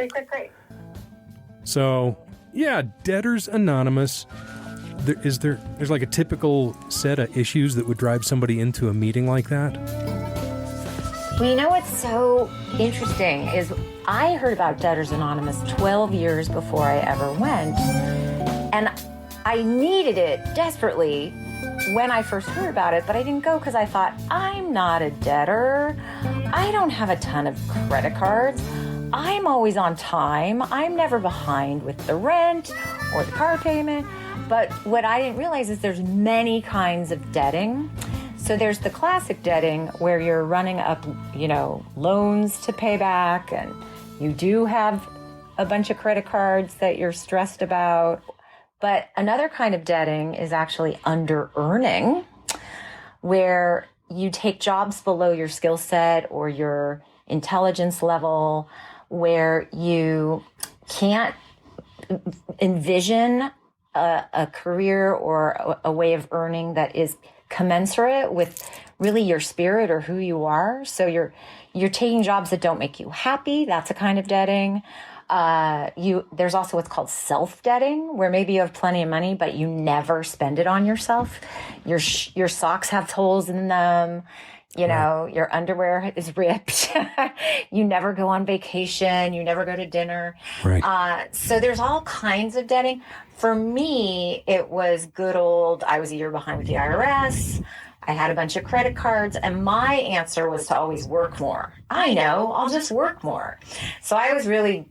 Great. So, yeah, Debtors Anonymous. There's like a typical set of issues that would drive somebody into a meeting like that? Well, you know what's so interesting is I heard about Debtors Anonymous 12 years before I ever went. And I needed it desperately when I first heard about it, but I didn't go because I thought, I'm not a debtor. I don't have a ton of credit cards. I'm always on time. I'm never behind with the rent or the car payment. But what I didn't realize is there's many kinds of debting. So there's the classic debting where you're running up, loans to pay back, and you do have a bunch of credit cards that you're stressed about. But another kind of debting is actually under earning, where you take jobs below your skill set or your intelligence level, where you can't envision a career or a way of earning that is commensurate with really your spirit or who you are. So you're taking jobs that don't make you happy. That's a kind of debting. There's also what's called self-debting, where maybe you have plenty of money, but you never spend it on yourself. Your socks have holes in them. Your underwear is ripped. You never go on vacation. You never go to dinner. Right. So there's all kinds of debting. For me, it was good old, I was a year behind with the IRS. I had a bunch of credit cards, and my answer was to always work more. I know, I'll just work more. So I was really,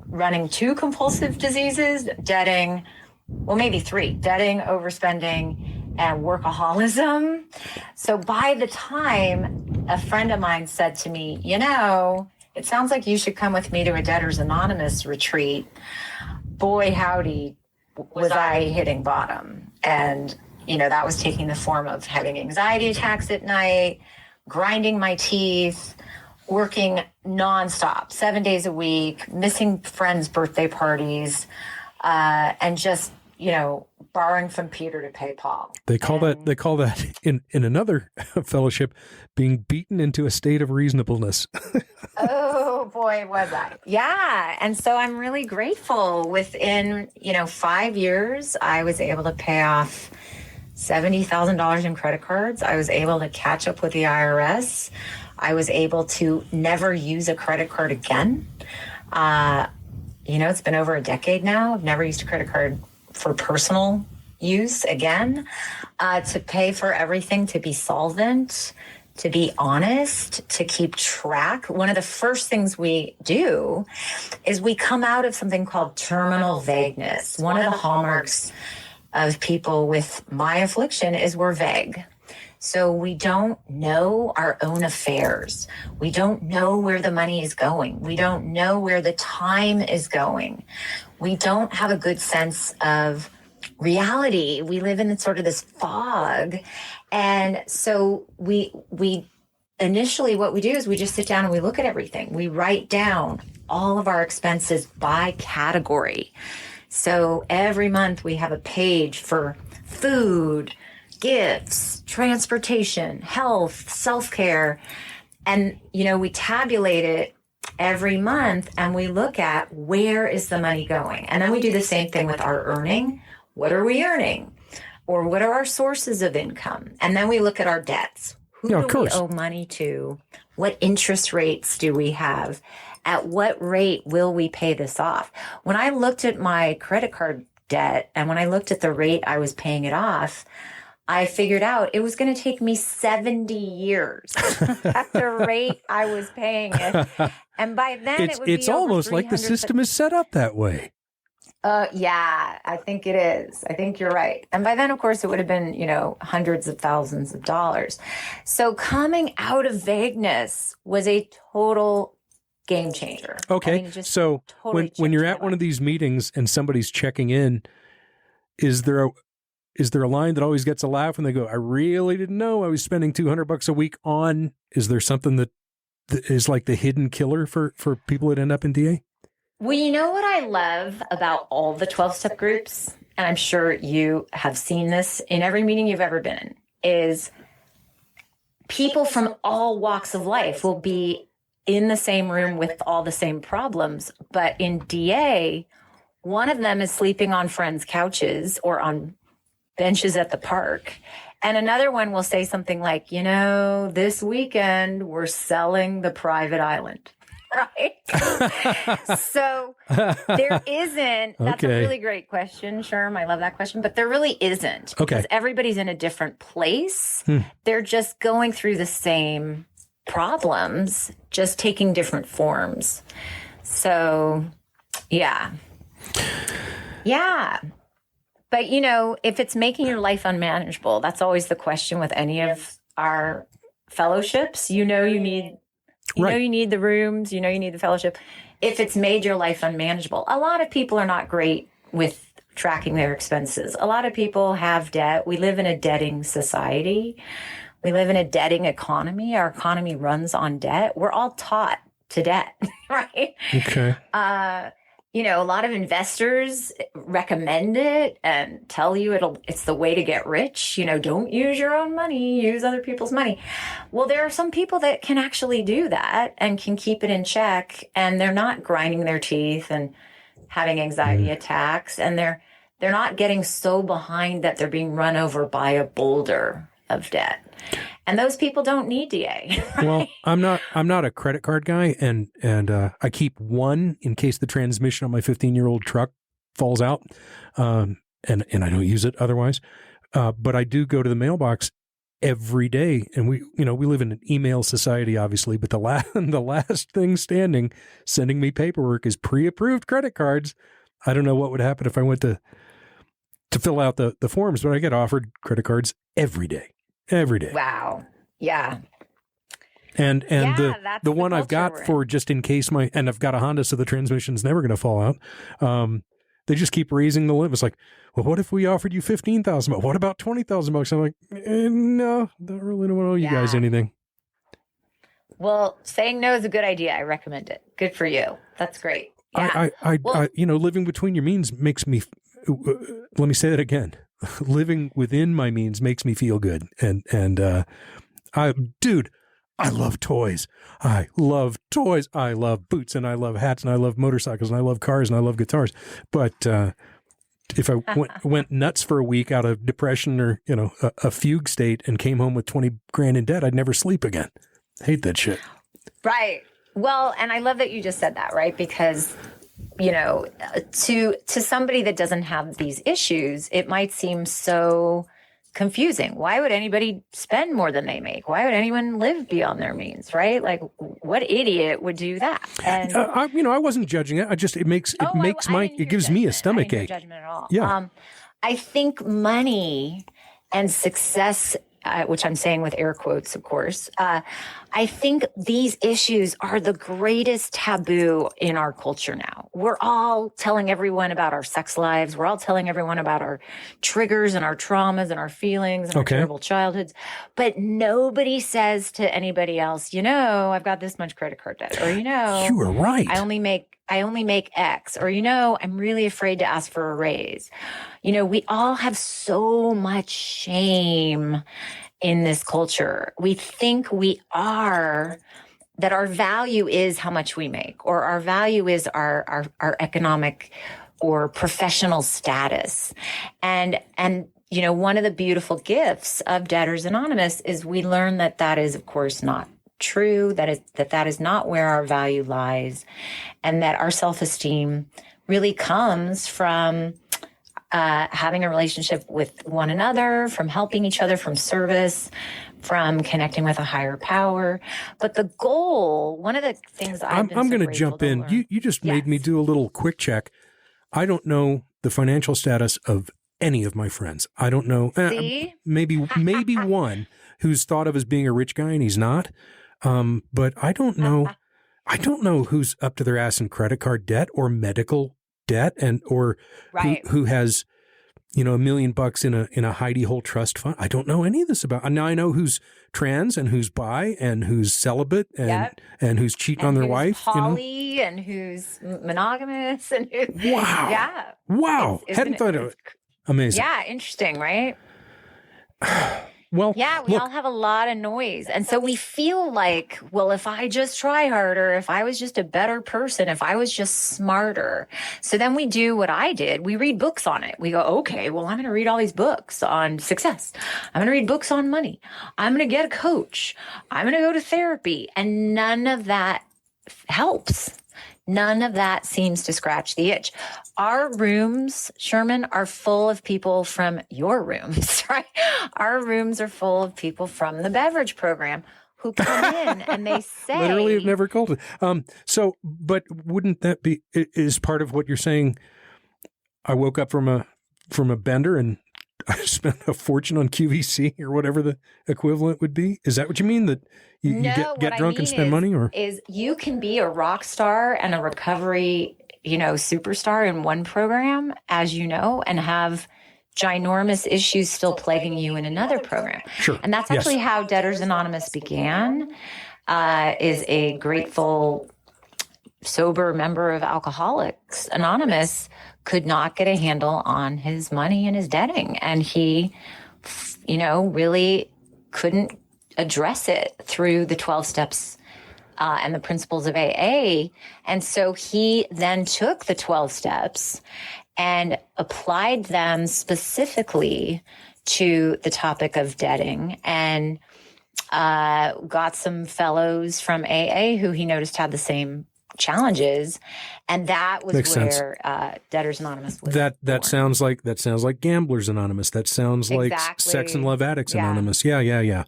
running 2 compulsive diseases, debting, well, maybe 3, debting, overspending, and workaholism. So by the time a friend of mine said to me, it sounds like you should come with me to a Debtors Anonymous retreat, boy, howdy, was I hitting bottom. And, that was taking the form of having anxiety attacks at night, grinding my teeth, working nonstop, 7 days a week, missing friends' birthday parties, and just, borrowing from Peter to pay Paul. They call that in another fellowship being beaten into a state of reasonableness. Oh boy, was I. Yeah. And so I'm really grateful. Within, 5 years, I was able to pay off $70,000 in credit cards. I was able to catch up with the IRS. I was able to never use a credit card again. It's been over a decade now. I've never used a credit card for personal use again, to pay for everything, to be solvent, to be honest, to keep track. One of the first things we do is we come out of something called terminal vagueness. One of the hallmarks of people with my affliction is we're vague. So we don't know our own affairs. We don't know where the money is going. We don't know where the time is going. We don't have a good sense of reality. We live in sort of this fog. And so we initially what we do is we just sit down and we look at everything. We write down all of our expenses by category. So every month we have a page for food, gifts, transportation, health, self-care. And, we tabulate it every month and we look at where is the money going. And then we do the same thing with our earning. What are we earning? Or what are our sources of income? And then we look at our debts. Who do we owe money to? What interest rates do we have? At what rate will we pay this off? When I looked at my credit card debt and when I looked at the rate I was paying it off, I figured out it was going to take me 70 years at the rate I was paying it. And by then it would be it's almost like the system is set up that way. Yeah, I think it is. I think you're right. And by then, of course, it would have been, hundreds of thousands of dollars. So coming out of vagueness was a total game changer. Okay. So totally when you're at one of these meetings and somebody's checking in, is there a line that always gets a laugh when they go, I really didn't know I was spending $200 a week on? Is there something that is like the hidden killer for people that end up in DA? Well, you know what I love about all the 12-step groups, and I'm sure you have seen this in every meeting you've ever been in, is people from all walks of life will be in the same room with all the same problems. But in DA, one of them is sleeping on friends' couches or on benches at the park. And another one will say something like, this weekend we're selling the private island. Right. So there isn't, that's a really great question, Sherm. I love that question, but there really isn't, because everybody's in a different place. They're just going through the same problems, just taking different forms. So, yeah. But, if it's making your life unmanageable, that's always the question with any of our fellowships. You need the rooms, you need the fellowship. If it's made your life unmanageable, a lot of people are not great with tracking their expenses. A lot of people have debt. We live in a debting society. We live in a debting economy. Our economy runs on debt. We're all taught to debt, right? Okay. A lot of investors recommend it and tell you it's the way to get rich. Don't use your own money, use other people's money. Well, there are some people that can actually do that and can keep it in check, and they're not grinding their teeth and having anxiety attacks, and they're not getting so behind that they're being run over by a boulder of debt. And those people don't need DA. Right? Well, I'm not a credit card guy, and I keep one in case the transmission on my 15-year-old truck falls out, and I don't use it otherwise. But I do go to the mailbox every day, and we live in an email society, obviously. But the last thing standing, sending me paperwork, is pre-approved credit cards. I don't know what would happen if I went to fill out the forms, but I get offered credit cards every day. Every day. Wow. Yeah. And the one I've got for just in case and I've got a Honda, so the transmission's never going to fall out. They just keep raising the limit. It's like, well, what if we offered you $15,000? What about $20,000? I'm like, no, don't really want to owe you guys anything. Well, saying no is a good idea. I recommend it. Good for you. That's great. Yeah. I living between your means makes me. Let me say that again. Living within my means makes me feel good. And I love toys. I love toys. I love boots, and I love hats, and I love motorcycles, and I love cars, and I love guitars. But if I went nuts for a week out of depression or, a fugue state and came home with 20 grand in debt, I'd never sleep again. Hate that shit. Right. Well, and I love that you just said that, right? Because to somebody that doesn't have these issues, it might seem so confusing. Why would anybody spend more than they make? Why would anyone live beyond their means? Right? Like, what idiot would do that? And I wasn't judging it. It gives me a stomach ache. Judgment at all. Yeah. I think money and success, which I'm saying with air quotes, of course, I think these issues are the greatest taboo in our culture now. We're all telling everyone about our sex lives. We're all telling everyone about our triggers and our traumas and our feelings and our terrible childhoods. But nobody says to anybody else, I've got this much credit card debt, or, you were right. I only make X, or, I'm really afraid to ask for a raise. We all have so much shame in this culture. We think that our value is how much we make, or our value is our economic or professional status. And one of the beautiful gifts of Debtors Anonymous is we learn that is, of course, not true, that is not where our value lies, and that our self-esteem really comes from having a relationship with one another, from helping each other, from service, from connecting with a higher power. But the goal, one of the things I'm going to jump in. You just made me do a little quick check. I don't know the financial status of any of my friends. I don't know. Maybe one who's thought of as being a rich guy and he's not. But I don't know. I don't know who's up to their ass in credit card debt or medical debt, or who has, $1 million in a hidey hole trust fund. I don't know any of this about. Now I know who's trans and who's bi and who's celibate and who's cheating on their wife. Poly and who's monogamous and wow. Hadn't thought of it. Amazing. Yeah, interesting, right? Well, yeah, we all have a lot of noise. And so we feel like, well, if I just try harder, if I was just a better person, if I was just smarter. So then we do what I did. We read books on it. We go, okay, well, I'm going to read all these books on success. I'm going to read books on money. I'm going to get a coach. I'm going to go to therapy. And none of that helps. None of that seems to scratch the itch. Our rooms, Sherman, are full of people from your rooms, right? Our rooms are full of people from the beverage program who come in and they say, literally have never called it. But wouldn't that be, is part of what you're saying? I woke up from a bender and I spent a fortune on QVC or whatever the equivalent would be. Is that what you mean? That you get drunk and spend money? Or is you can be a rock star and a recovery, superstar in one program, as you know, and have ginormous issues still plaguing you in another program. Sure. And that's actually how Debtors Anonymous began, is a grateful, sober member of Alcoholics Anonymous could not get a handle on his money and his debting. And he, really couldn't address it through the 12 steps and the principles of AA. And so he then took the 12 steps and applied them specifically to the topic of debting, and got some fellows from AA who he noticed had the same challenges, and that was Makes where Debtors Anonymous was that born. sounds like Gamblers Anonymous. That sounds like Sex and Love Addicts Anonymous. Yeah.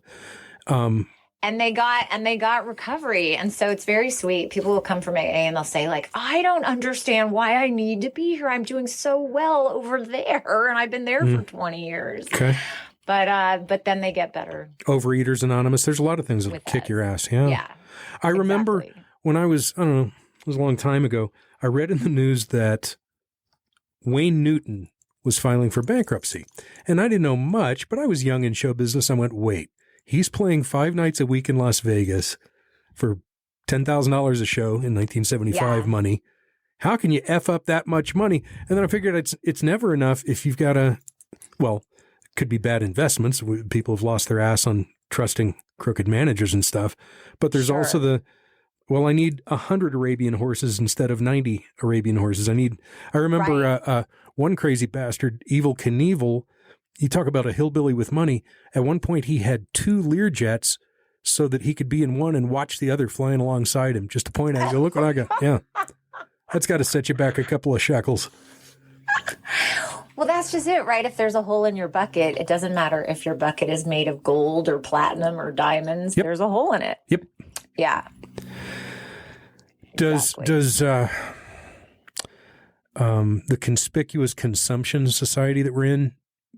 And they got recovery. And so it's very sweet. People will come from AA and they'll say, like, I don't understand why I need to be here. I'm doing so well over there, and I've been there for 20 years. Okay. But then they get better. Overeaters Anonymous. There's a lot of things that'll kick your ass. Yeah. Yeah. I remember when I was, I don't know, it was a long time ago, I read in the news that Wayne Newton was filing for bankruptcy. And I didn't know much, but I was young in show business. I went, wait, he's playing 5 nights a week in Las Vegas for $10,000 a show in 1975 money. How can you F up that much money? And then I figured it's never enough if you've got it could be bad investments. People have lost their ass on trusting crooked managers and stuff. But there's also I need 100 Arabian horses instead of 90 Arabian horses. I remember one crazy bastard, Evel Knievel. You talk about a hillbilly with money. At one point, he had 2 Learjets so that he could be in one and watch the other flying alongside him, just to point at and go, look what I got. Yeah. That's got to set you back a couple of shekels. Well, that's just it, right? If there's a hole in your bucket, it doesn't matter if your bucket is made of gold or platinum or diamonds. Yep. There's a hole in it. Yep. Yeah. Does the conspicuous consumption society that we're in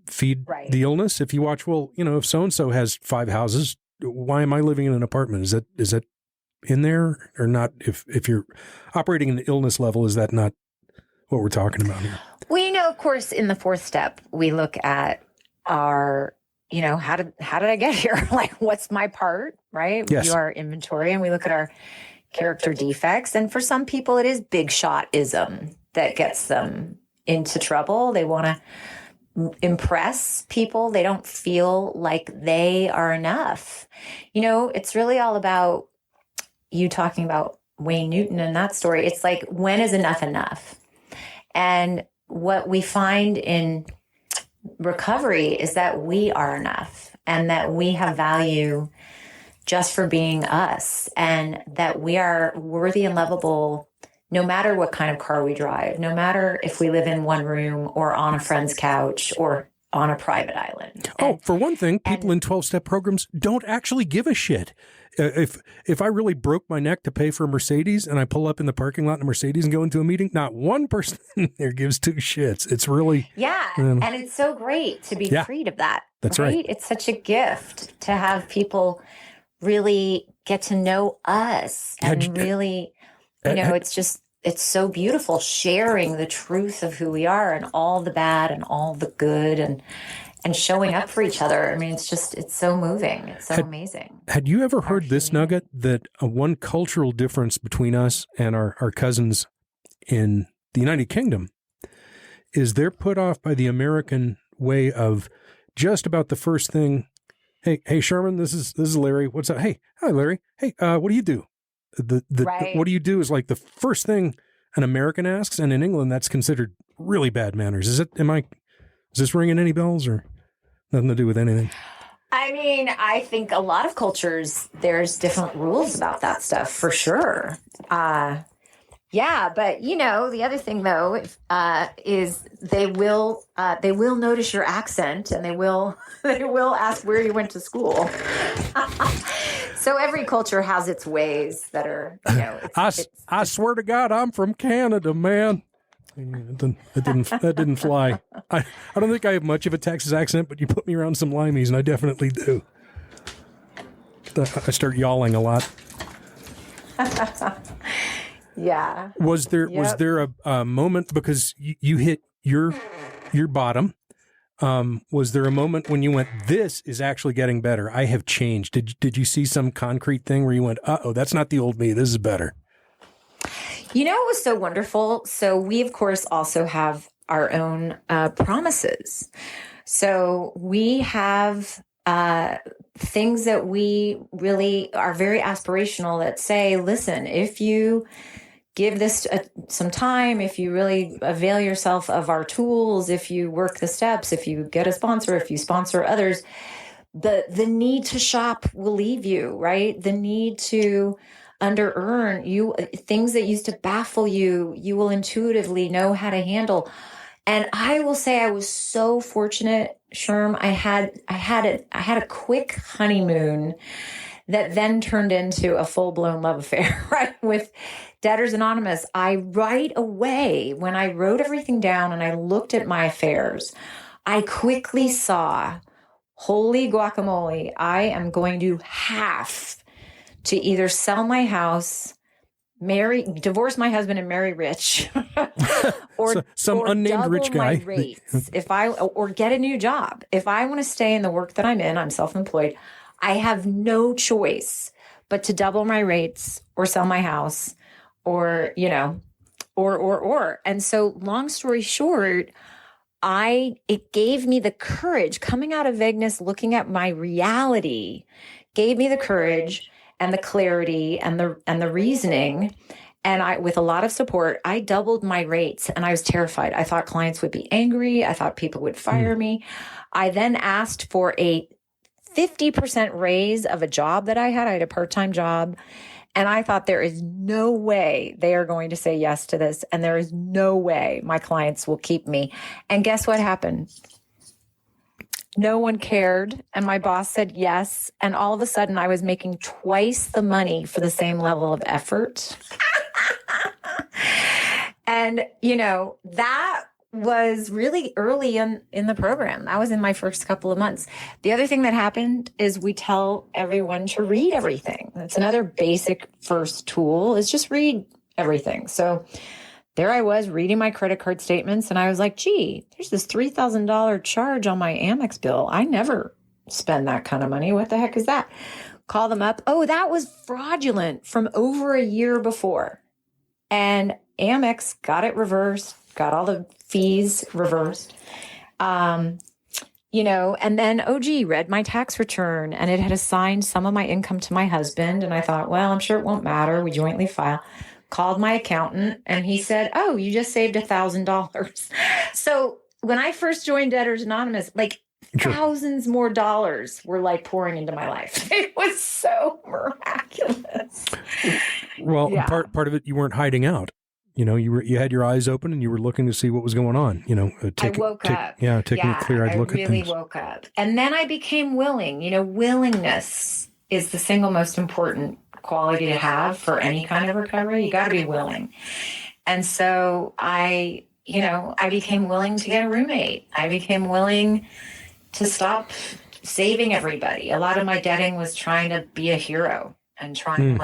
feed the illness? If you watch, if so-and-so has 5 houses, why am I living in an apartment? Is that in there or not? If you're operating in the illness level, is that not what we're talking about here? Well, of course, in the 4th step, we look at our, how did I get here? Like, what's my part, right? Yes. We do our inventory and we look at our character defects. And for some people, it is big shot-ism that gets them into trouble. They want to impress people. They don't feel like they are enough. It's really all about you talking about Wayne Newton and that story. It's like, when is enough enough? And what we find in recovery is that we are enough and that we have value just for being us, and that we are worthy and lovable no matter what kind of car we drive, no matter if we live in one room or on a friend's couch or on a private island. For one thing, people in 12-step programs don't actually give a shit. If I really broke my neck to pay for a Mercedes and I pull up in the parking lot in a Mercedes and go into a meeting, not one person there gives 2 shits. It's really... Yeah, and it's so great to be freed of that. That's right. It's such a gift to have people really get to know us and really, it's so beautiful sharing the truth of who we are and all the bad and all the good and showing up for each other. I mean, it's so moving. It's so amazing. Had you ever heard this nugget that one cultural difference between us and our cousins in the United Kingdom is they're put off by the American way of just about the first thing Hey, Sherman, this is Larry. What's up? Hey, hi, Larry. Hey, what do you do? Right. What do you do is like the first thing an American asks, and in England, that's considered really bad manners. Is this ringing any bells or nothing to do with anything? I mean, I think a lot of cultures, there's different rules about that stuff for sure. Yeah, but the other thing though is they will notice your accent, and they will ask where you went to school. So every culture has its ways that are, I swear to God, I'm from Canada, man. That didn't fly. I don't think I have much of a Texas accent, but you put me around some limeys, and I definitely do. I start yawling a lot. Yeah. Was there a moment, because you hit your bottom? Was there a moment when you went, this is actually getting better? I have changed. Did you see some concrete thing where you went, that's not the old me. This is better. It was so wonderful. So we, of course, also have our own promises. So we have things that we really are very aspirational that say, listen, if you give this some time, if you really avail yourself of our tools, if you work the steps, if you get a sponsor, if you sponsor others, the need to shop will leave you, right? The need to under earn you, things that used to baffle you, you will intuitively know how to handle. And I will say I was so fortunate, Sherm. I had a quick honeymoon that then turned into a full-blown love affair, right? With Debtors Anonymous. I right away, when I wrote everything down and I looked at my affairs, I quickly saw, holy guacamole, I am going to have to either sell my house, divorce my husband and marry rich, or some unnamed rich guy, my rates, or get a new job. If I want to stay in the work that I'm in, I'm self-employed. I have no choice but to double my rates or sell my house, or. And so, long story short, it gave me the courage coming out of vagueness, looking at my reality, gave me the courage and the clarity and the reasoning. And with a lot of support, I doubled my rates, and I was terrified. I thought clients would be angry. I thought people would fire me. I then asked for a 50% raise of a job that I had. I had a part-time job. And I thought, there is no way they are going to say yes to this. And there is no way my clients will keep me. And guess what happened? No one cared. And my boss said yes. And all of a sudden I was making twice the money for the same level of effort. And, that was really early in the program. That was in my first couple of months. The other thing that happened is we tell everyone to read everything. That's another basic first tool, is just read everything. So there I was reading my credit card statements, and I was like, gee, there's this $3,000 charge on my Amex bill. I never spend that kind of money. What the heck is that? Call them up. Oh, that was fraudulent from over a year before. And Amex got it reversed, got all the fees reversed. And then OG read my tax return, and it had assigned some of my income to my husband. And I thought, well, I'm sure it won't matter. We jointly file. Called my accountant, and he said, oh, you just saved $1,000. So when I first joined Debtors Anonymous, thousands more dollars were pouring into my life. It was so miraculous. Well, yeah. part of it, you weren't hiding out. You had your eyes open, and you were looking to see what was going on. I woke up. Taking a clear-eyed look at things. I really woke up. And then I became willing. Willingness is the single most important quality to have for any kind of recovery. You got to be willing. And so I became willing to get a roommate. I became willing to stop saving everybody. A lot of my debting was trying to be a hero and trying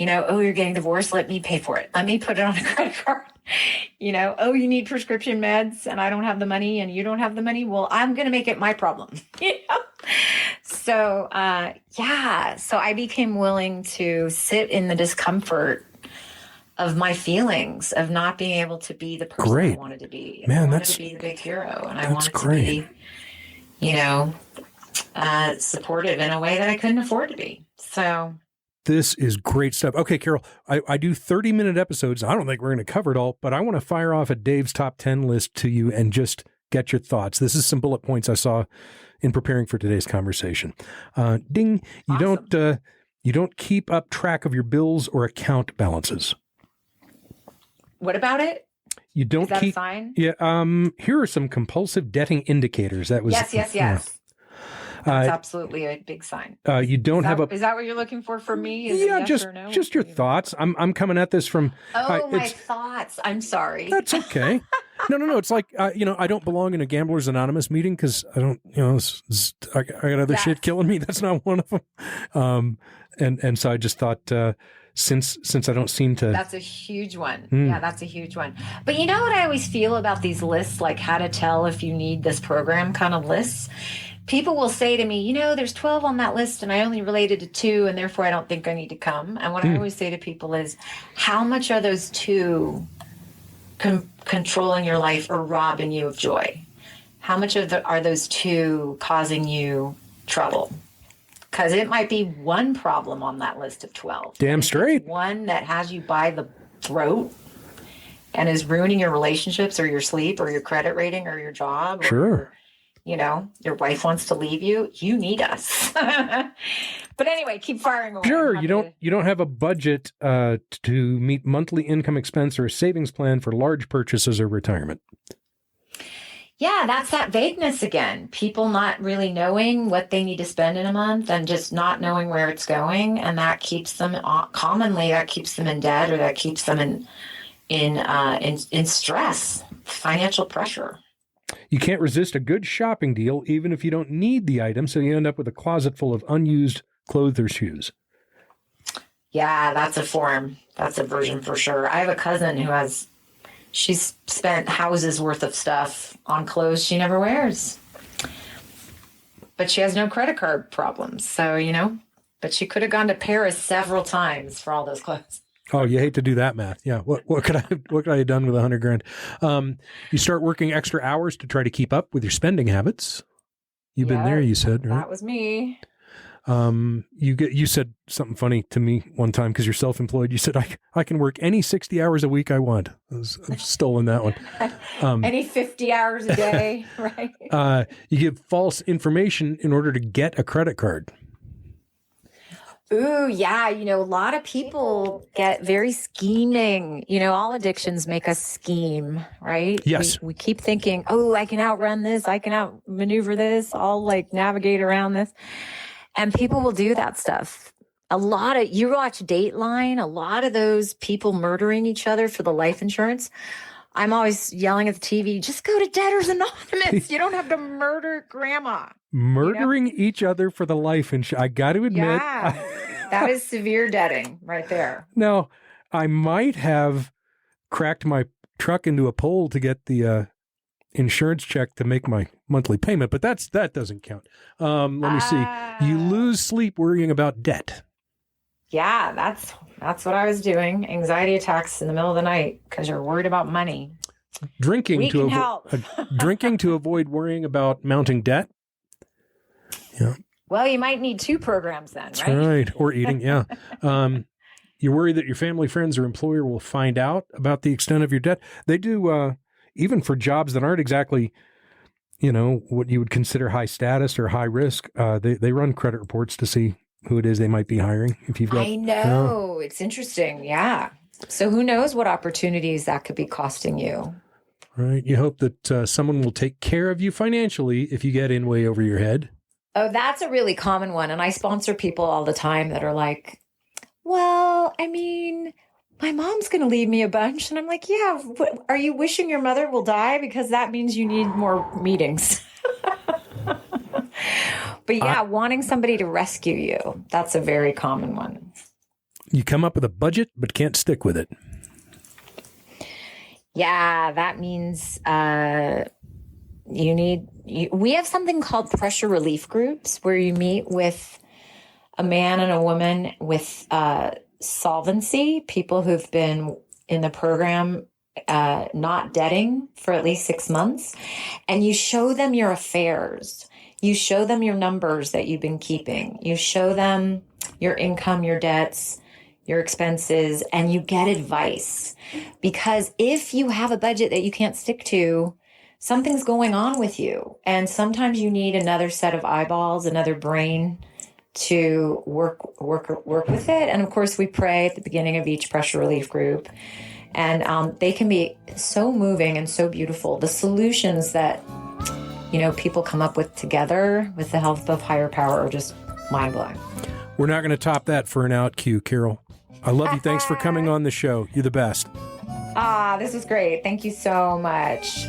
oh, you're getting divorced. Let me pay for it. Let me put it on a credit card. Oh, you need prescription meds and I don't have the money and you don't have the money. Well, I'm going to make it my problem. So, so I became willing to sit in the discomfort of my feelings of not being able to be the person I wanted to be. Man, I wanted to be the big hero, and I wanted to be, supportive in a way that I couldn't afford to be. So this is great stuff. Okay, Carol, I do 30-minute episodes. I don't think we're going to cover it all, but I want to fire off a Dave's top 10 list to you and just get your thoughts. This is some bullet points I saw in preparing for today's conversation. Ding, you awesome. You don't keep up track of your bills or account balances. What about it? You don't Is that keep. a sign? Yeah. Here are some compulsive debting indicators. That was yes. Yeah. That's absolutely a big sign. You don't have a. Is that what you're looking for me? Is yeah, it yes or no? just your thoughts. I'm coming at this from. My thoughts. I'm sorry. That's okay. No. It's like I don't belong in a Gamblers Anonymous meeting because I don't. I got other shit killing me. That's not one of them. And so I just thought. Since I don't seem to. That's a huge one. Yeah, that's a huge one. But you know what I always feel about these lists, like how to tell if you need this program kind of lists? People will say to me, there's 12 on that list and I only related to 2 and therefore I don't think I need to come. And what I always say to people is, how much are those 2 controlling your life or robbing you of joy? How much are those 2 causing you trouble? Because it might be one problem on that list of 12. Damn straight. One that has you by the throat and is ruining your relationships or your sleep or your credit rating or your job. Sure. Or, your wife wants to leave you. You need us. But anyway, keep firing away. Sure. You don't have a budget to meet monthly income expense or a savings plan for large purchases or retirement. Yeah, that's that vagueness again. People not really knowing what they need to spend in a month and just not knowing where it's going. And that keeps them in debt, or that keeps them in stress, financial pressure. You can't resist a good shopping deal, even if you don't need the item. So you end up with a closet full of unused clothes or shoes. Yeah, that's a form. That's a version for sure. I have a cousin who she's spent houses worth of stuff on clothes she never wears. But she has no credit card problems. So, but she could have gone to Paris several times for all those clothes. Oh, you hate to do that math. Yeah. What could I have done with $100,000? You start working extra hours to try to keep up with your spending habits. You've been there, you said, right? That was me. You said something funny to me one time because you're self-employed. You said, I can work any 60 hours a week I want. I've stolen that one. Any 50 hours a day, right? You give false information in order to get a credit card. Ooh, yeah. A lot of people get very scheming. All addictions make us scheme, right? Yes. We keep thinking, I can outrun this. I can outmaneuver this. I'll navigate around this. And people will do that stuff. You watch Dateline, a lot of those people murdering each other for the life insurance. I'm always yelling at the TV, just go to Debtors Anonymous. You don't have to murder grandma. Murdering each other for the life insurance. I got to admit. Yeah, that is severe debting right there. Now, I might have cracked my truck into a pole to get the insurance check to make my monthly payment, but that doesn't count. Let me see. You lose sleep worrying about debt. Yeah, that's what I was doing. Anxiety attacks in the middle of the night because you're worried about money. Drinking to avoid worrying about mounting debt. Yeah. Well, you might need 2 programs then, right? That's right. Or eating, yeah. You worry that your family, friends, or employer will find out about the extent of your debt. They do, even for jobs that aren't exactly, what you would consider high status or high risk. They run credit reports to see who it is they might be hiring. If you've got, I know. It's interesting. Yeah. So who knows what opportunities that could be costing you. Right. You hope that someone will take care of you financially if you get in way over your head. Oh, that's a really common one. And I sponsor people all the time that are like, well, my mom's going to leave me a bunch. And I'm like, yeah, are you wishing your mother will die? Because that means you need more meetings. But yeah, wanting somebody to rescue you. That's a very common one. You come up with a budget, but can't stick with it. Yeah, that means we have something called pressure relief groups where you meet with a man and a woman with solvency, people who've been in the program not debting for at least 6 months, and you show them your affairs. You show them your numbers that you've been keeping. You show them your income, your debts, your expenses, and you get advice. Because if you have a budget that you can't stick to, something's going on with you. And sometimes you need another set of eyeballs, another brain to work with it. And of course, we pray at the beginning of each pressure relief group. And they can be so moving and so beautiful. The solutions that, people come up with together with the help of higher power are just mind-blowing. We're not going to top that for an out cue, Carol. I love you. Thanks for coming on the show. You're the best. This was great. Thank you so much.